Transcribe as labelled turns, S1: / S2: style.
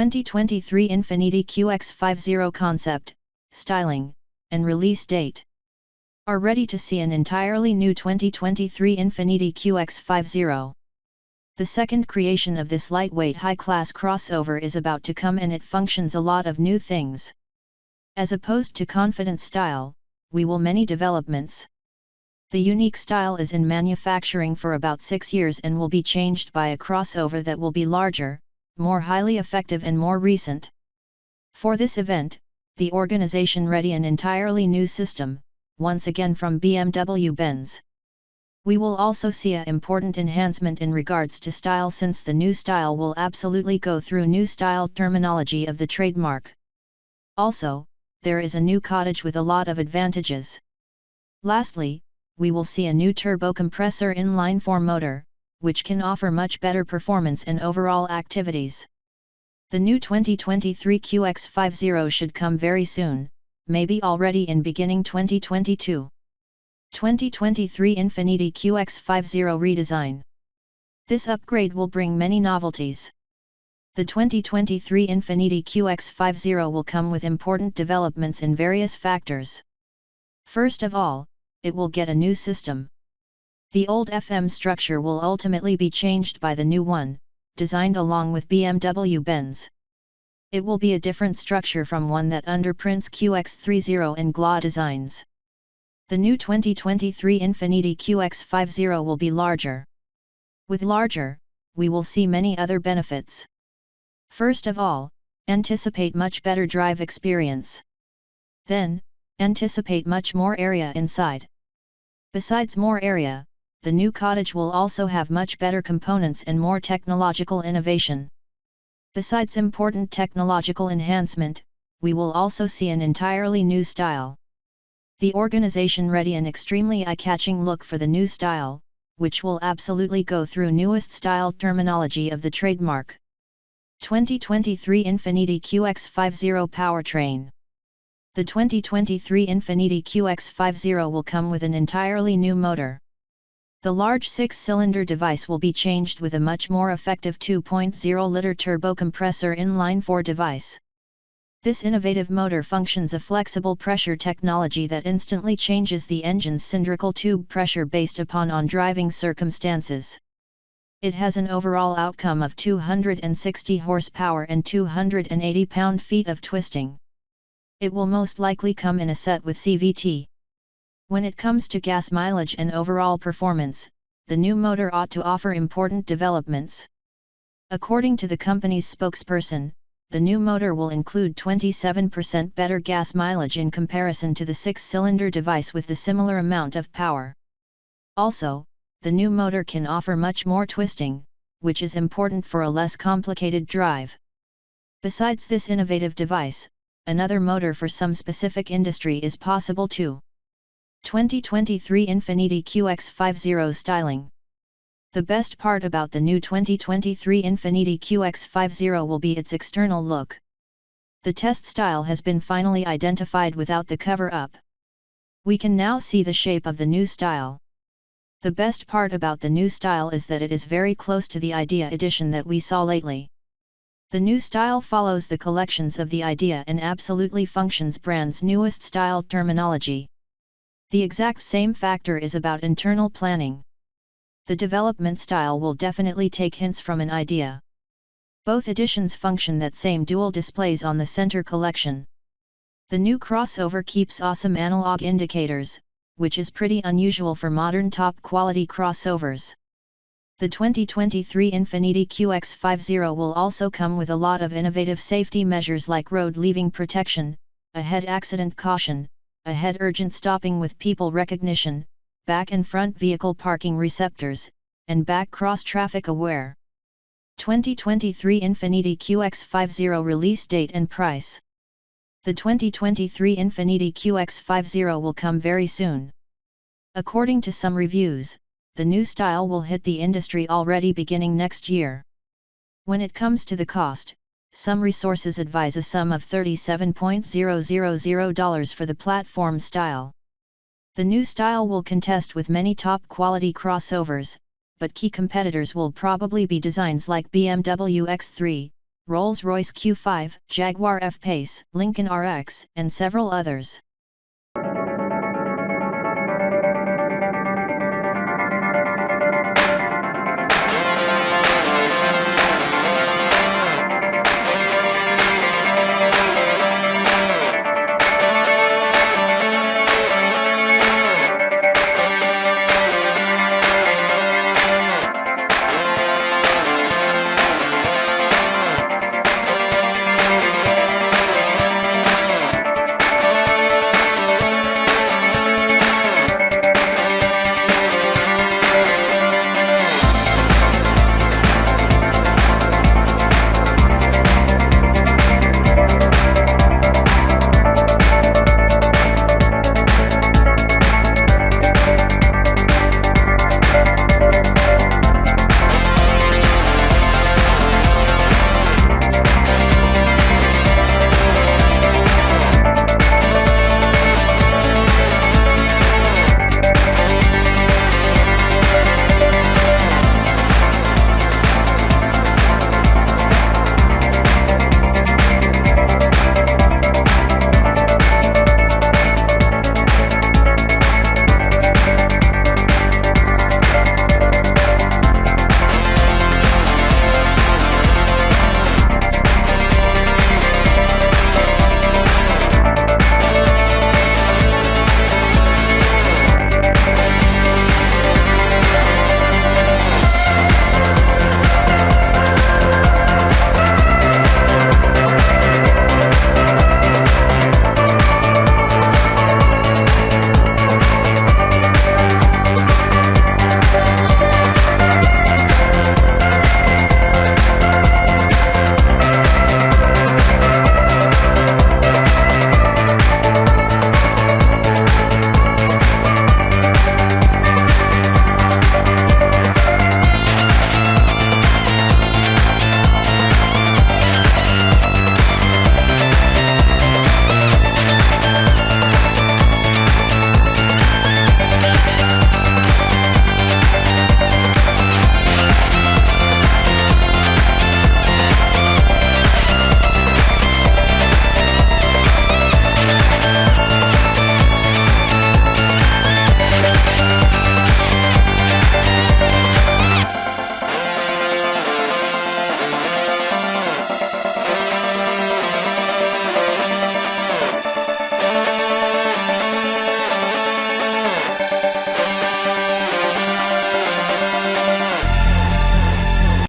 S1: 2023 Infiniti QX50 concept, styling, and release date. Are ready to see an entirely new 2023 Infiniti QX50. The second creation of this lightweight high-class crossover is about to come, and it functions a lot of new things. As opposed to confident style, we will many developments. The unique style is in manufacturing for about 6 years and will be changed by a crossover that will be larger, more highly effective and more recent. For this event, the organization ready an entirely new system, once again from BMW-Benz. We will also see an important enhancement in regards to style, since the new style will absolutely go through new style terminology of the trademark. Also, there is a new cottage with a lot of advantages. Lastly, we will see a new turbo compressor inline-4 motor, which can offer much better performance and overall activities. The new 2023 QX50 should come very soon, maybe already in beginning 2022. 2023 Infiniti QX50 redesign. This upgrade will bring many novelties. The 2023 Infiniti QX50 will come with important developments in various factors. First of all, it will get a new system. The old FM structure will ultimately be changed by the new one, designed along with BMW-Benz. It will be a different structure from one that underprints QX30 and GLA designs. The new 2023 Infiniti QX50 will be larger. With larger, we will see many other benefits. First of all, anticipate much better drive experience. Then, anticipate much more area inside. Besides more area, the new cottage will also have much better components and more technological innovation. Besides important technological enhancement, we will also see an entirely new style. The organization ready an extremely eye-catching look for the new style, which will absolutely go through newest style terminology of the trademark. 2023 Infiniti QX50 powertrain. The 2023 Infiniti QX50 will come with an entirely new motor. The large 6-cylinder device will be changed with a much more effective 2.0-liter turbo compressor inline-4 device. This innovative motor functions a flexible pressure technology that instantly changes the engine's cylindrical tube pressure based upon on-driving circumstances. It has an overall outcome of 260 horsepower and 280 pound-feet of twisting. It will most likely come in a set with CVT. When it comes to gas mileage and overall performance, the new motor ought to offer important developments. According to the company's spokesperson, the new motor will include 27% better gas mileage in comparison to the 6-cylinder device with the similar amount of power. Also, the new motor can offer much more twisting, which is important for a less complicated drive. Besides this innovative device, another motor for some specific industry is possible too. 2023 Infiniti QX50 styling. The best part about the new 2023 Infiniti QX50 will be its external look. The test style has been finally identified without the cover-up. We can now see the shape of the new style. The best part about the new style is that it is very close to the Idea edition that we saw lately. The new style follows the collections of the Idea and absolutely functions brand's newest style terminology. The exact same factor is about internal planning. The development style will definitely take hints from an Idea. Both editions function that same dual displays on the center collection. The new crossover keeps awesome analog indicators, which is pretty unusual for modern top-quality crossovers. The 2023 Infiniti QX50 will also come with a lot of innovative safety measures like road leaving protection, ahead accident caution, ahead urgent stopping with people recognition, back and front vehicle parking receptors, and back cross-traffic aware. 2023 Infiniti QX50 release date and price. The 2023 Infiniti QX50 will come very soon. According to some reviews, the new style will hit the industry already beginning next year. When it comes to the cost, some resources advise a sum of $37,000 for the platform style. The new style will contest with many top-quality crossovers, but key competitors will probably be designs like BMW X3, Rolls-Royce Q5, Jaguar F-Pace, Lincoln RX, and several others.